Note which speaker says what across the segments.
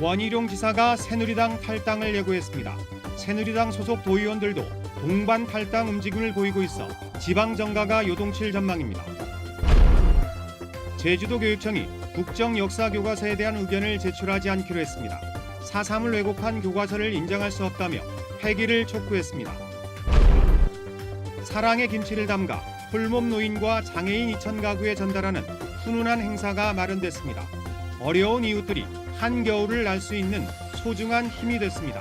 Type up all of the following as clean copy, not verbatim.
Speaker 1: 원희룡 지사가 새누리당 탈당을 예고했습니다. 새누리당 소속 도의원들도 동반 탈당 움직임을 보이고 있어 지방 정가가 요동칠 전망입니다. 제주도교육청이 국정역사교과서에 대한 의견을 제출하지 않기로 했습니다. 4.3을 왜곡한 교과서를 인정할 수 없다며 폐기를 촉구했습니다. 사랑의 김치를 담가 홀몸 노인과 장애인 2천 가구에 전달하는 훈훈한 행사가 마련됐습니다. 어려운 이웃들이 한겨울을 날 수 있는 소중한 힘이 됐습니다.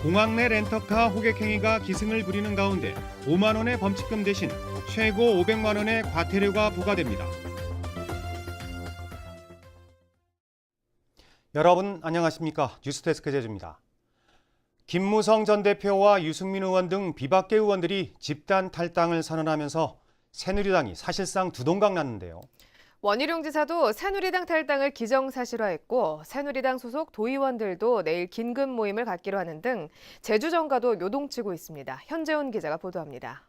Speaker 1: 공항 내 렌터카 호객 행위가 기승을 부리는 가운데 5만 원의 범칙금 대신 최고 500만 원의 과태료가 부과됩니다. 여러분 안녕하십니까? 뉴스데스크 제주입니다. 김무성 전 대표와 유승민 의원 등 비박계 의원들이 집단 탈당을 선언하면서 새누리당이 사실상 두동강 났는데요.
Speaker 2: 원희룡 지사도 새누리당 탈당을 기정사실화했고 새누리당 소속 도의원들도 내일 긴급 모임을 갖기로 하는 등 제주 정가도 요동치고 있습니다. 현재훈 기자가 보도합니다.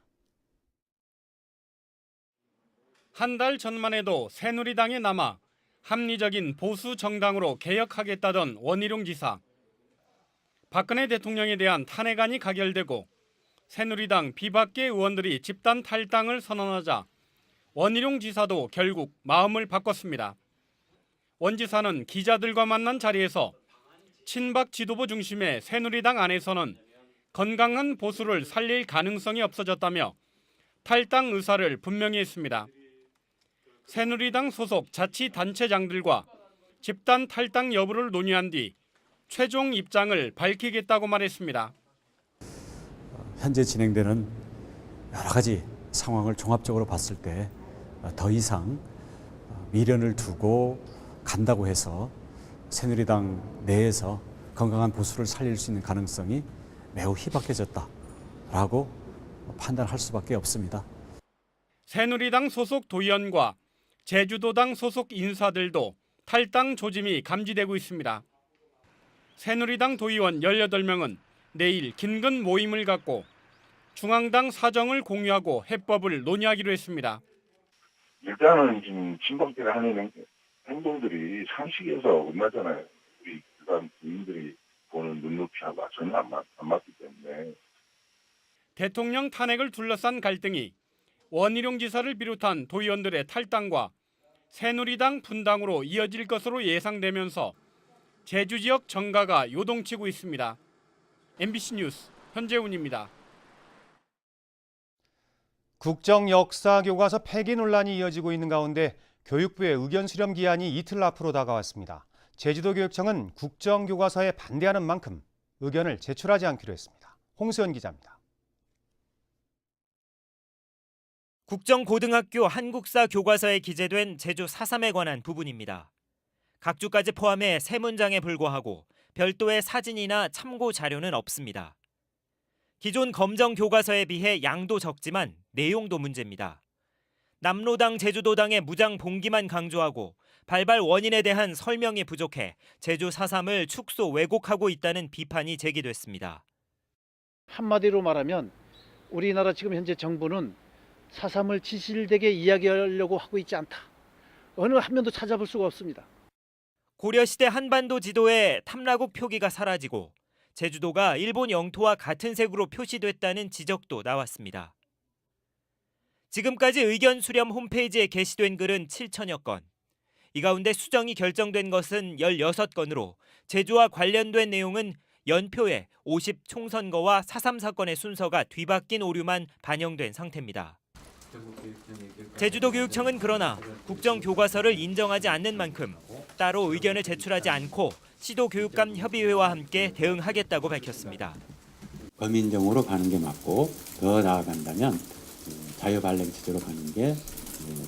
Speaker 3: 한 달 전만 해도 새누리당에 남아 합리적인 보수 정당으로 개혁하겠다던 원희룡 지사. 박근혜 대통령에 대한 탄핵안이 가결되고 새누리당 비박계 의원들이 집단 탈당을 선언하자 원희룡 지사도 결국 마음을 바꿨습니다. 원 지사는 기자들과 만난 자리에서 친박 지도부 중심의 새누리당 안에서는 건강한 보수를 살릴 가능성이 없어졌다며 탈당 의사를 분명히 했습니다. 새누리당 소속 자치단체장들과 집단 탈당 여부를 논의한 뒤 최종 입장을 밝히겠다고 말했습니다.
Speaker 4: 현재 진행되는 여러 가지 상황을 종합적으로 봤을 때 더 이상 미련을 두고 간다고 해서 새누리당 내에서 건강한 보수를 살릴 수 있는 가능성이 매우 희박해졌다라고 판단할 수밖에 없습니다.
Speaker 3: 새누리당 소속 도의원과 제주도당 소속 인사들도 탈당 조짐이 감지되고 있습니다. 새누리당 도의원 18명은 내일 긴급 모임을 갖고 중앙당 사정을 공유하고 해법을 논의하기로 했습니다.
Speaker 5: 일단은 지금 친박들이 하는 행동들이 상식에서 엇나잖아요. 우리 그다음 국민들이 보는 눈높이하고 전혀 안 맞기 때문에.
Speaker 3: 대통령 탄핵을 둘러싼 갈등이 원희룡 지사를 비롯한 도의원들의 탈당과 새누리당 분당으로 이어질 것으로 예상되면서 제주 지역 정가가 요동치고 있습니다. MBC 뉴스 현재훈입니다.
Speaker 1: 국정역사교과서 폐기 논란이 이어지고 있는 가운데 교육부의 의견 수렴 기한이 이틀 앞으로 다가왔습니다. 제주도교육청은 국정교과서에 반대하는 만큼 의견을 제출하지 않기로 했습니다. 홍수연 기자입니다.
Speaker 6: 국정고등학교 한국사 교과서에 기재된 제주 4.3에 관한 부분입니다. 각 주까지 포함해 3문장에 불과하고 별도의 사진이나 참고 자료는 없습니다. 기존 검정 교과서에 비해 양도 적지만 내용도 문제입니다. 남로당 제주도당의 무장 봉기만 강조하고 발발 원인에 대한 설명이 부족해 제주 4.3을 축소 왜곡하고 있다는 비판이 제기됐습니다.
Speaker 7: 한마디로 말하면 우리나라 지금 현재 정부는 4.3을 진실되게 이야기하려고 하고 있지 않다. 어느 한 면도 찾아볼 수가 없습니다.
Speaker 6: 고려시대 한반도 지도에 탐라국 표기가 사라지고 제주도가 일본 영토와 같은 색으로 표시됐다는 지적도 나왔습니다. 지금까지 의견 수렴 홈페이지에 게시된 글은 7천여 건. 이 가운데 수정이 결정된 것은 16건으로 제주와 관련된 내용은 연표에 50 총선거와 4.3 사건의 순서가 뒤바뀐 오류만 반영된 상태입니다. 제주도교육청은 그러나 국정교과서를 인정하지 않는 만큼 따로 의견을 제출하지 않고 시도교육감 협의회와 함께 대응하겠다고 밝혔습니다.
Speaker 8: 범인정으로 가는 게 맞고 더 나아간다면 자유발령 체제로 가는 게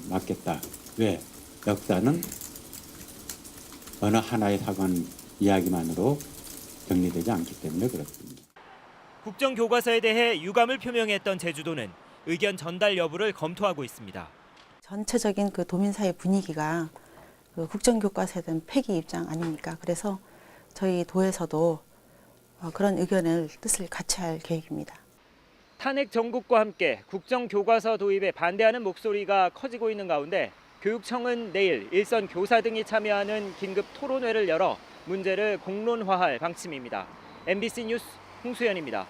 Speaker 8: 맞겠다. 왜? 역사는 어느 하나의 사관 이야기만으로 정리되지 않기 때문에 그렇습니다.
Speaker 6: 국정교과서에 대해 유감을 표명했던 제주도는 의견 전달 여부를 검토하고 있습니다.
Speaker 9: 전체적인 그 도민사회 분위기가 그 국정교과서에 대한 폐기 입장 아닙니까? 그래서 저희 도에서도 그런 의견을 뜻을 같이 할 계획입니다.
Speaker 6: 탄핵 정국과 함께 국정교과서 도입에 반대하는 목소리가 커지고 있는 가운데 교육청은 내일 일선 교사 등이 참여하는 긴급 토론회를 열어 문제를 공론화할 방침입니다. MBC 뉴스 홍수연입니다.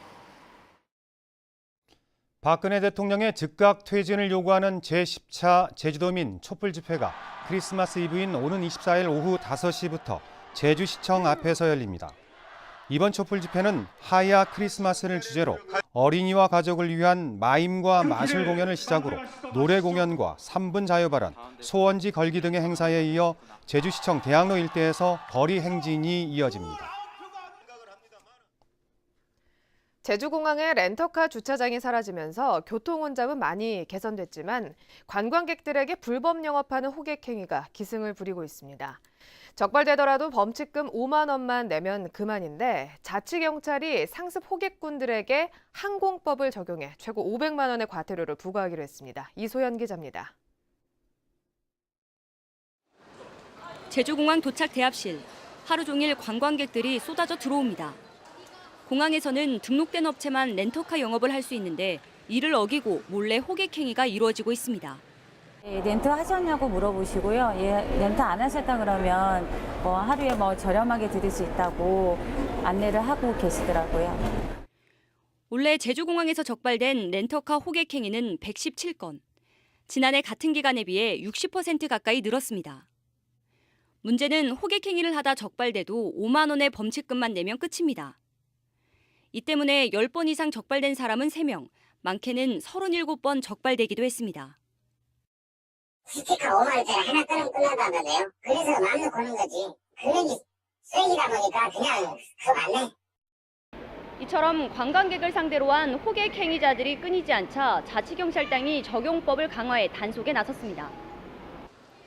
Speaker 1: 박근혜 대통령의 즉각 퇴진을 요구하는 제10차 제주도민 촛불 집회가 크리스마스 이브인 오는 24일 오후 5시부터 제주시청 앞에서 열립니다. 이번 촛불 집회는 하야 크리스마스를 주제로 어린이와 가족을 위한 마임과 마술 공연을 시작으로 노래 공연과 3분 자유 발언, 소원지 걸기 등의 행사에 이어 제주시청 대학로 일대에서 거리 행진이 이어집니다.
Speaker 2: 제주공항의 렌터카 주차장이 사라지면서 교통 혼잡은 많이 개선됐지만 관광객들에게 불법 영업하는 호객 행위가 기승을 부리고 있습니다. 적발되더라도 범칙금 5만 원만 내면 그만인데 자치경찰이 상습 호객꾼들에게 항공법을 적용해 최고 500만 원의 과태료를 부과하기로 했습니다. 이소연 기자입니다.
Speaker 10: 제주공항 도착 대합실. 하루 종일 관광객들이 쏟아져 들어옵니다. 공항에서는 등록된 업체만 렌터카 영업을 할 수 있는데 이를 어기고 몰래 호객 행위가 이루어지고 있습니다.
Speaker 11: 렌트 하셨냐고 물어보시고요. 렌트 안 하셨다 그러면 하루에 저렴하게 드릴 수 있다고 안내를 하고 계시더라고요.
Speaker 10: 올해 제주공항에서 적발된 렌터카 호객 행위는 117건. 지난해 같은 기간에 비해 60% 가까이 늘었습니다. 문제는 호객 행위를 하다 적발돼도 5만 원의 범칙금만 내면 끝입니다. 이 때문에 10번 이상 적발된 사람은 3명, 많게는 37번 적발되기도 했습니다.
Speaker 12: 스티커 5만 원짜리 하나 끊으면 끝난다는데요. 그래서 마음대로 거는 거지. 금액이 쓰레기다 보니까 그냥 그거 안 내.
Speaker 10: 이처럼 관광객을 상대로 한 호객 행위자들이 끊이지 않자 자치경찰당이 적용법을 강화해 단속에 나섰습니다.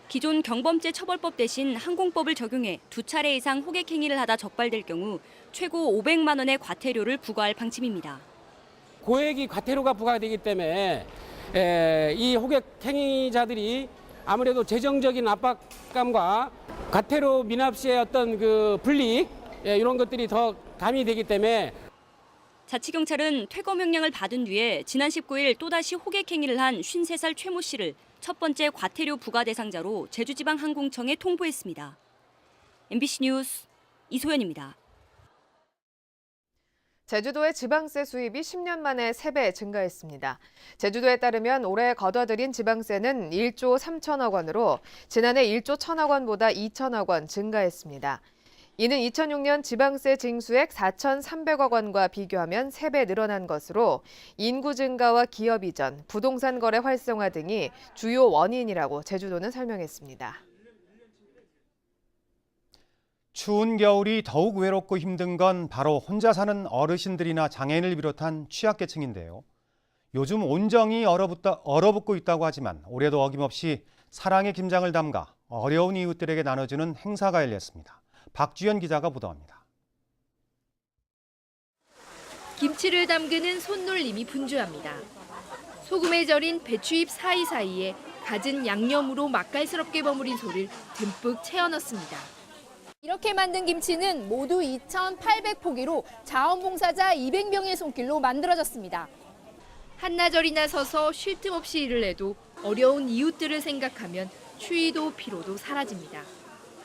Speaker 10: 기존 경범죄 처벌법 대신 항공법을 적용해 2차례 이상 호객 행위를 하다 적발될 경우 최고 500만 원의 과태료를 부과할 방침입니다.
Speaker 13: 고액이 과태료가 부과되기 때문에 이 호객 행위자들이 아무래도 재정적인 압박감과 과태료 미납 시의 어떤 그 불이익 이런 것들이 더 가미되기 때문에
Speaker 10: 자치경찰은 퇴거 명령을 받은 뒤에 지난 19일 또다시 호객 행위를 한 53살 최모 씨를 첫 번째 과태료 부과 대상자로 제주지방항공청에 통보했습니다. MBC 뉴스 이소연입니다.
Speaker 2: 제주도의 지방세 수입이 10년 만에 3배 증가했습니다. 제주도에 따르면 올해 걷어들인 지방세는 1조 3천억 원으로 지난해 1조 1천억 원보다 2천억 원 증가했습니다. 이는 2006년 지방세 징수액 4,300억 원과 비교하면 3배 늘어난 것으로 인구 증가와 기업 이전, 부동산 거래 활성화 등이 주요 원인이라고 제주도는 설명했습니다.
Speaker 1: 추운 겨울이 더욱 외롭고 힘든 건 바로 혼자 사는 어르신들이나 장애인을 비롯한 취약계층인데요. 요즘 온정이 얼어붙고 있다고 하지만 올해도 어김없이 사랑의 김장을 담가 어려운 이웃들에게 나눠주는 행사가 열렸습니다. 박주연 기자가 보도합니다.
Speaker 14: 김치를 담그는 손놀림이 분주합니다. 소금에 절인 배추잎 사이사이에 갖은 양념으로 맛깔스럽게 버무린 소를 듬뿍 채워 넣습니다.
Speaker 15: 이렇게 만든 김치는 모두 2,800포기로 자원봉사자 200명의 손길로 만들어졌습니다.
Speaker 14: 한나절이나 서서 쉴 틈 없이 일을 해도 어려운 이웃들을 생각하면 추위도 피로도 사라집니다.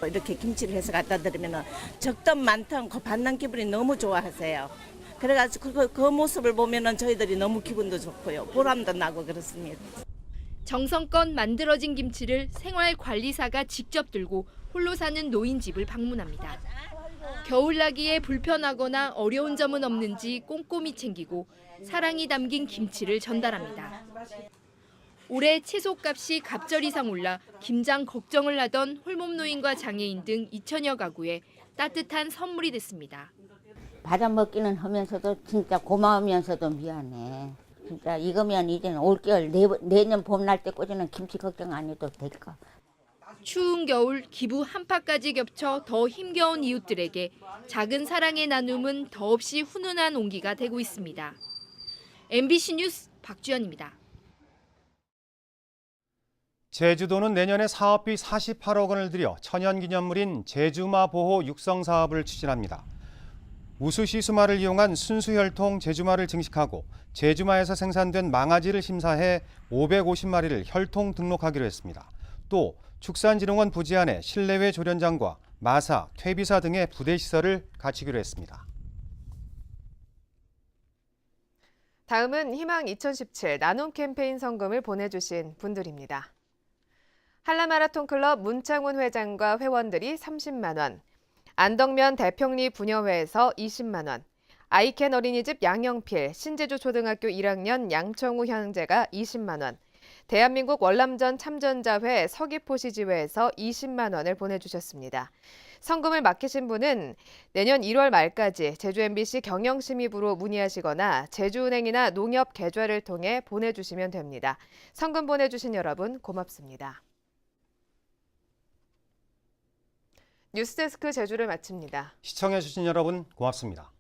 Speaker 16: 이렇게 김치를 해서 갖다 드리면 적던 많던 그 받는 기분이 너무 좋아하세요. 그래가지고 그 모습을 보면 저희들이 너무 기분도 좋고요. 보람도 나고 그렇습니다.
Speaker 14: 정성껏 만들어진 김치를 생활관리사가 직접 들고 홀로 사는 노인 집을 방문합니다. 겨울나기에 불편하거나 어려운 점은 없는지 꼼꼼히 챙기고 사랑이 담긴 김치를 전달합니다. 올해 채소값이 갑절 이상 올라 김장 걱정을 하던 홀몸 노인과 장애인 등 2천여 가구에 따뜻한 선물이 됐습니다.
Speaker 17: 받아먹기는 하면서도 진짜 고마우면서도 미안해. 진짜 이거면 이제는 올겨울 내년 봄 날 때 꽂이는 김치 걱정 안 해도 될까.
Speaker 14: 추운 겨울 기부 한파까지 겹쳐 더 힘겨운 이웃들에게 작은 사랑의 나눔은 더없이 훈훈한 온기가 되고 있습니다. MBC 뉴스 박주연입니다.
Speaker 1: 제주도는 내년에 사업비 48억 원을 들여 천연기념물인 제주마 보호 육성 사업을 추진합니다. 우수시 수마를 이용한 순수혈통 제주마를 증식하고 제주마에서 생산된 망아지를 심사해 550마리를 혈통 등록하기로 했습니다. 또 축산진흥원 부지 안에 실내외 조련장과 마사, 퇴비사 등의 부대 시설을 갖추기로 했습니다.
Speaker 2: 다음은 희망 2017 나눔 캠페인 성금을 보내주신 분들입니다. 한라마라톤 클럽 문창훈 회장과 회원들이 30만 원, 안덕면 대평리 부녀회에서 20만 원, 아이캔 어린이집 양영필 신제주 초등학교 1학년 양청우 형제가 20만 원, 대한민국 월남전 참전자회 서귀포시지회에서 20만 원을 보내주셨습니다. 성금을 맡기신 분은 내년 1월 말까지 제주 MBC 경영심의부로 문의하시거나 제주은행이나 농협 계좌를 통해 보내주시면 됩니다. 성금 보내주신 여러분 고맙습니다. 뉴스데스크 제주를 마칩니다.
Speaker 1: 시청해주신 여러분 고맙습니다.